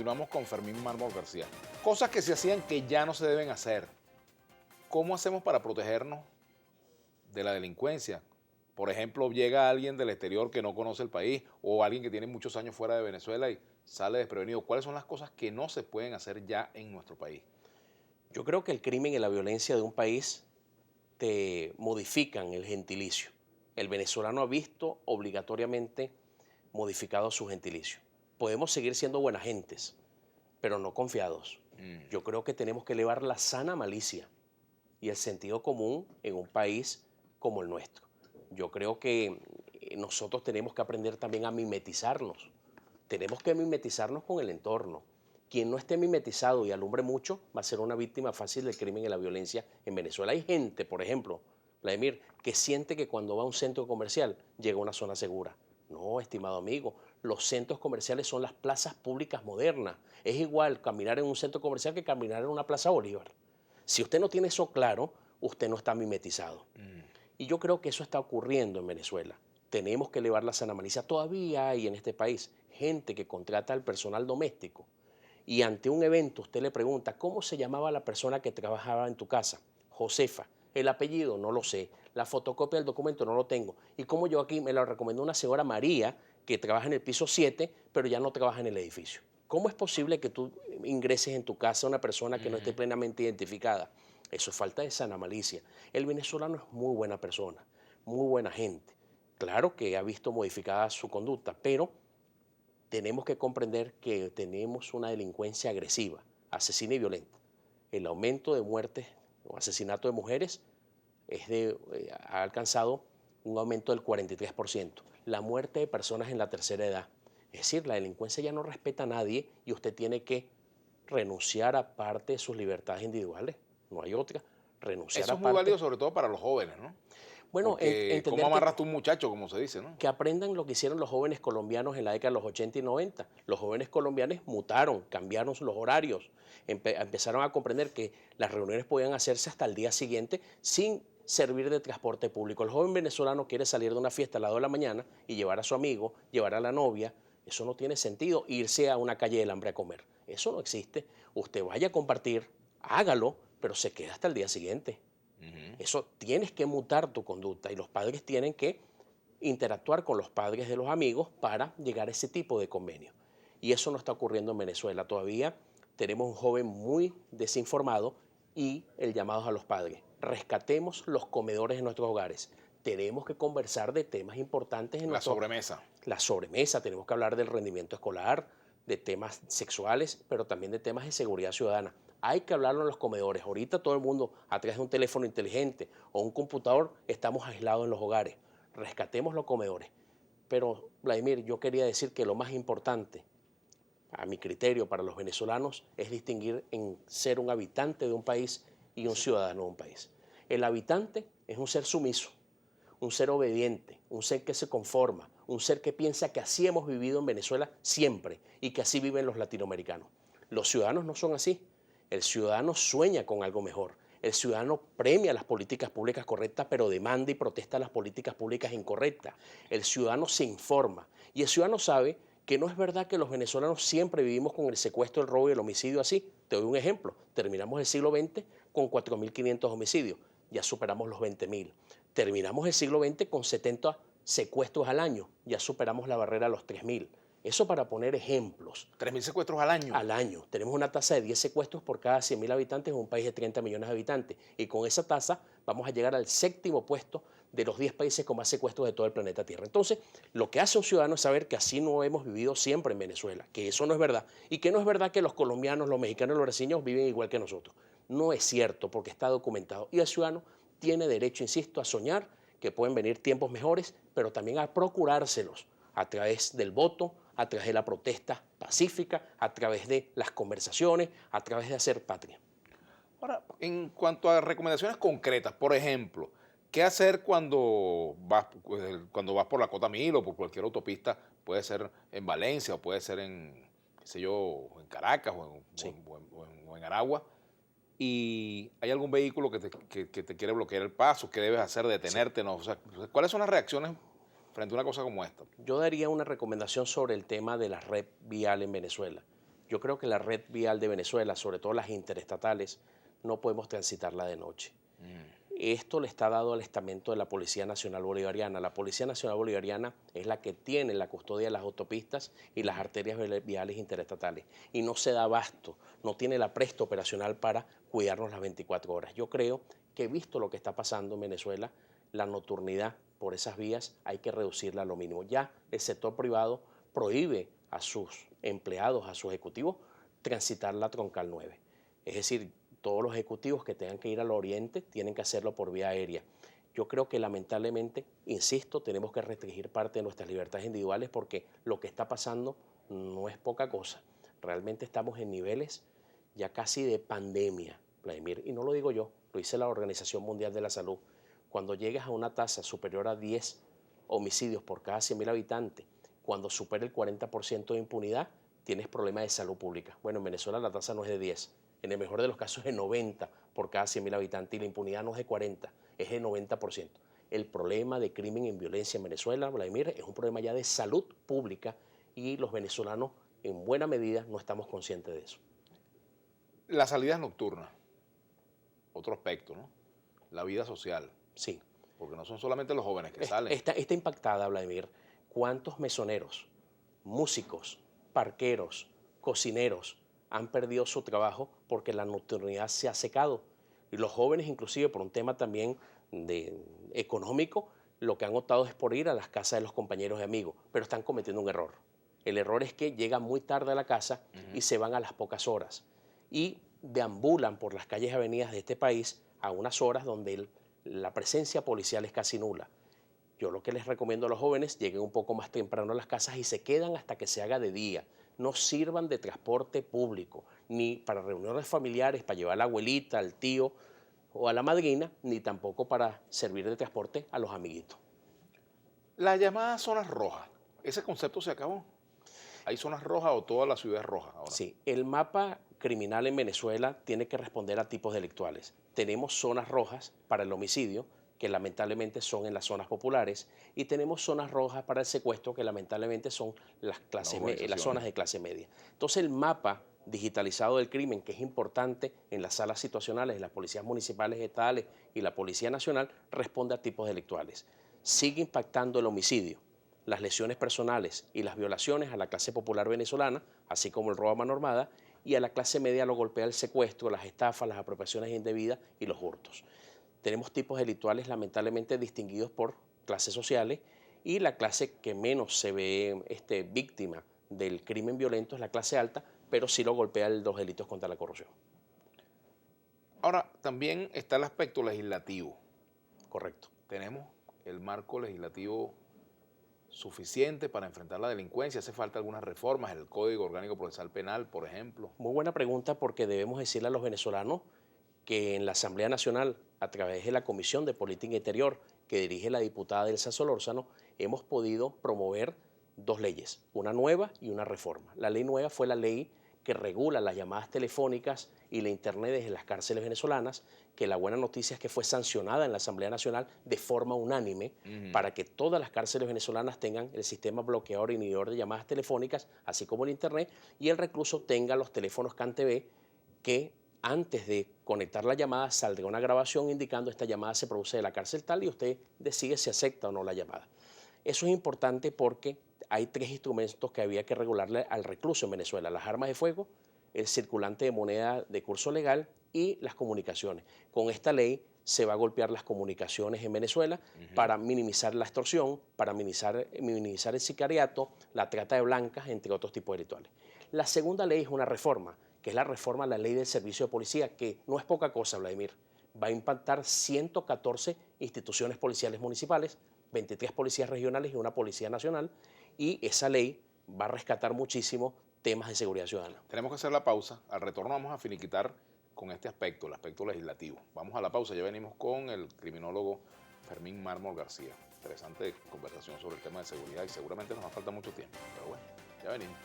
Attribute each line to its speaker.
Speaker 1: continuamos con Fermín Mármol García. Cosas que se hacían que ya no se deben hacer. ¿Cómo hacemos para protegernos de la delincuencia? Por ejemplo, llega alguien del exterior que no conoce el país o alguien que tiene muchos años fuera de Venezuela y sale desprevenido. ¿Cuáles son las cosas que no se pueden hacer ya en nuestro país?
Speaker 2: Yo creo que el crimen y la violencia de un país te modifican el gentilicio. El venezolano ha visto obligatoriamente modificado su gentilicio. Podemos seguir siendo buenas gentes, pero no confiados. Yo creo que tenemos que elevar la sana malicia y el sentido común en un país como el nuestro. Yo creo que nosotros tenemos que aprender también a mimetizarnos. Tenemos que mimetizarnos con el entorno. Quien no esté mimetizado y alumbre mucho va a ser una víctima fácil del crimen y la violencia en Venezuela. Hay gente, por ejemplo, Vladimir, que siente que cuando va a un centro comercial llega a una zona segura. No, estimado amigo, los centros comerciales son las plazas públicas modernas. Es igual caminar en un centro comercial que caminar en una plaza Bolívar. Si usted no tiene eso claro, usted no está mimetizado. Y yo creo que eso está ocurriendo en Venezuela. Tenemos que elevar la sana malicia. Todavía hay en este país gente que contrata al personal doméstico y ante un evento usted le pregunta, ¿cómo se llamaba la persona que trabajaba en tu casa? Josefa. El apellido no lo sé. La fotocopia del documento no lo tengo. Y como yo aquí me lo recomendó una señora María que trabaja en el piso 7, pero ya no trabaja en el edificio. ¿Cómo es posible que tú ingreses en tu casa a una persona que no esté plenamente identificada? Eso es falta de sana malicia. El venezolano es muy buena persona, muy buena gente. Claro que ha visto modificada su conducta, pero tenemos que comprender que tenemos una delincuencia agresiva, asesina y violenta. El aumento de muertes o asesinato de mujeres ha alcanzado un aumento del 43%. La muerte de personas en la tercera edad. Es decir, la delincuencia ya no respeta a nadie y usted tiene que renunciar a parte de sus libertades individuales. No hay otra. Renunciar
Speaker 1: Eso
Speaker 2: a
Speaker 1: es muy válido
Speaker 2: parte.
Speaker 1: sobre todo para los jóvenes, ¿no?
Speaker 2: Bueno,
Speaker 1: Porque ¿cómo
Speaker 2: entender
Speaker 1: amarras tú a un muchacho, como se dice, ¿no?
Speaker 2: que aprendan lo que hicieron los jóvenes colombianos en la década de los 80 y 90. Los jóvenes colombianos mutaron, cambiaron los horarios, empezaron a comprender que las reuniones podían hacerse hasta el día siguiente sin servir de transporte público. El joven venezolano quiere salir de una fiesta a las 2 de la mañana y llevar a su amigo, llevar a la novia. Eso no tiene sentido, irse a una calle del hambre a comer. Eso no existe. Usted vaya a compartir, hágalo, pero se queda hasta el día siguiente. Eso tienes que mutar tu conducta y los padres tienen que interactuar con los padres de los amigos para llegar a ese tipo de convenio. Y eso no está ocurriendo en Venezuela. Todavía tenemos un joven muy desinformado y el llamado a los padres. Rescatemos los comedores en nuestros hogares. Tenemos que conversar de temas importantes en
Speaker 1: La
Speaker 2: nuestro...
Speaker 1: sobremesa.
Speaker 2: La sobremesa, tenemos que hablar del rendimiento escolar, de temas sexuales, pero también de temas de seguridad ciudadana. Hay que hablarlo en los comedores. Ahorita todo el mundo, a través de un teléfono inteligente o un computador, estamos aislados en los hogares. Rescatemos los comedores. Pero, Vladimir, yo quería decir que lo más importante, a mi criterio, para los venezolanos, es distinguir en ser un habitante de un país y un ciudadano de un país. El habitante es un ser sumiso, un ser obediente, un ser que se conforma, un ser que piensa que así hemos vivido en Venezuela siempre y que así viven los latinoamericanos. Los ciudadanos no son así. El ciudadano sueña con algo mejor. El ciudadano premia las políticas públicas correctas, pero demanda y protesta las políticas públicas incorrectas. El ciudadano se informa y el ciudadano sabe que no es verdad que los venezolanos siempre vivimos con el secuestro, el robo y el homicidio así. Te doy un ejemplo. Terminamos el siglo XX con 4.500 homicidios. Ya superamos los 20.000. Terminamos el siglo XX con 70 secuestros al año. Ya superamos la barrera de los 3.000. Eso para poner ejemplos.
Speaker 1: 3.000 secuestros al año.
Speaker 2: Al año. Tenemos una tasa de 10 secuestros por cada 100.000 habitantes en un país de 30 millones de habitantes. Y con esa tasa vamos a llegar al séptimo puesto de los 10 países con más secuestros de todo el planeta Tierra. Entonces, lo que hace un ciudadano es saber que así no hemos vivido siempre en Venezuela, que eso no es verdad. Y que no es verdad que los colombianos, los mexicanos y los brasileños viven igual que nosotros. No es cierto porque está documentado. Y el ciudadano tiene derecho, insisto, a soñar que pueden venir tiempos mejores, pero también a procurárselos a través del voto, a través de la protesta pacífica, a través de las conversaciones, a través de hacer patria.
Speaker 1: Ahora, en cuanto a recomendaciones concretas, por ejemplo, ¿qué hacer cuando vas por la Cota Mil o por cualquier autopista? Puede ser en Valencia o puede ser en, qué sé yo, en Caracas
Speaker 2: Sí.
Speaker 1: o en Aragua. Y hay algún vehículo que te quiere bloquear el paso. ¿Qué debes hacer?
Speaker 2: Sí.
Speaker 1: Detenerte, ¿no? O sea, ¿cuáles son las reacciones frente a una cosa como esta?
Speaker 2: Yo daría una recomendación sobre el tema de la red vial en Venezuela. Yo creo que la red vial de Venezuela, sobre todo las interestatales, no podemos transitarla de noche. Esto le está dado al estamento de la Policía Nacional Bolivariana. La Policía Nacional Bolivariana es la que tiene la custodia de las autopistas y las arterias viales interestatales. Y no se da abasto, no tiene la presta operacional para cuidarnos las 24 horas. Yo creo que, visto lo que está pasando en Venezuela, la nocturnidad por esas vías hay que reducirla a lo mínimo. Ya el sector privado prohíbe a sus empleados, a sus ejecutivos, transitar la Troncal 9. Es decir, todos los ejecutivos que tengan que ir al oriente tienen que hacerlo por vía aérea. Yo creo que lamentablemente, insisto, tenemos que restringir parte de nuestras libertades individuales porque lo que está pasando no es poca cosa. Realmente estamos en niveles ya casi de pandemia, Vladimir. Y no lo digo yo, lo dice la Organización Mundial de la Salud. Cuando llegas a una tasa superior a 10 homicidios por cada 100.000 habitantes, cuando supera el 40% de impunidad, tienes problemas de salud pública. Bueno, en Venezuela la tasa no es de 10. En el mejor de los casos es de 90 por cada 100.000 habitantes y la impunidad no es de 40, es de 90%. El problema de crimen y violencia en Venezuela, Vladimir, es un problema ya de salud pública y los venezolanos en buena medida no estamos conscientes de eso.
Speaker 1: Las salidas nocturnas, otro aspecto, ¿no? La vida social,
Speaker 2: Sí.
Speaker 1: porque no son solamente los jóvenes que salen.
Speaker 2: Está impactada, Vladimir. ¿Cuántos mesoneros, músicos, parqueros, cocineros han perdido su trabajo porque la nocturnidad se ha secado? Y los jóvenes, inclusive por un tema también económico, lo que han optado es por ir a las casas de los compañeros y amigos, pero están cometiendo un error. El error es que llegan muy tarde a la casa y se van a las pocas horas. Y deambulan por las calles y avenidas de este país a unas horas donde la presencia policial es casi nula. Yo lo que les recomiendo a los jóvenes, lleguen un poco más temprano a las casas y se quedan hasta que se haga de día. No sirvan de transporte público, ni para reuniones familiares, para llevar a la abuelita, al tío o a la madrina, ni tampoco para servir de transporte a los amiguitos.
Speaker 1: Las llamadas zonas rojas, ese concepto se acabó. ¿Hay zonas rojas o toda la ciudad es roja ahora?
Speaker 2: Sí, el mapa criminal en Venezuela tiene que responder a tipos delictuales. Tenemos zonas rojas para el homicidio, que lamentablemente son en las zonas populares, y tenemos zonas rojas para el secuestro, que lamentablemente son las zonas de clase media. Entonces el mapa digitalizado del crimen, que es importante en las salas situacionales de las policías municipales, estatales y la Policía Nacional, responde a tipos delictuales. Sigue impactando el homicidio, las lesiones personales y las violaciones a la clase popular venezolana, así como el robo a mano armada, y a la clase media lo golpea el secuestro, las estafas, las apropiaciones indebidas y los hurtos. Tenemos tipos delictuales lamentablemente distinguidos por clases sociales y la clase que menos se ve víctima del crimen violento es la clase alta, pero sí lo golpea los delitos contra la corrupción.
Speaker 1: Ahora, también está el aspecto legislativo.
Speaker 2: Correcto.
Speaker 1: Tenemos el marco legislativo suficiente para enfrentar la delincuencia. Hace falta algunas reformas, el Código Orgánico Procesal Penal, por ejemplo.
Speaker 2: Muy buena pregunta, porque debemos decirle a los venezolanos que en la Asamblea Nacional, a través de la Comisión de Política Interior que dirige la diputada Elsa Solórzano, hemos podido promover dos leyes, una nueva y una reforma. La ley nueva fue la ley que regula las llamadas telefónicas y la internet desde las cárceles venezolanas, que la buena noticia es que fue sancionada en la Asamblea Nacional de forma unánime para que todas las cárceles venezolanas tengan el sistema bloqueador e inhibidor de llamadas telefónicas, así como el internet, y el recluso tenga los teléfonos CanTV que antes de conectar la llamada saldrá una grabación indicando esta llamada se produce de la cárcel tal y usted decide si acepta o no la llamada. Eso es importante porque hay tres instrumentos que había que regularle al recluso en Venezuela: las armas de fuego, el circulante de moneda de curso legal y las comunicaciones. Con esta ley se va a golpear las comunicaciones en Venezuela para minimizar la extorsión, para minimizar el sicariato, la trata de blancas, entre otros tipos de rituales. La segunda ley es una reforma, que es la reforma a la ley del servicio de policía, que no es poca cosa, Vladimir. Va a impactar 114 instituciones policiales municipales, 23 policías regionales y una policía nacional, y esa ley va a rescatar muchísimo temas de seguridad ciudadana.
Speaker 1: Tenemos que hacer la pausa. Al retorno vamos a finiquitar con este aspecto, el aspecto legislativo. Vamos a la pausa, ya venimos con el criminólogo Fermín Mármol García. Interesante conversación sobre el tema de seguridad y seguramente nos va a faltar mucho tiempo, pero bueno, ya venimos.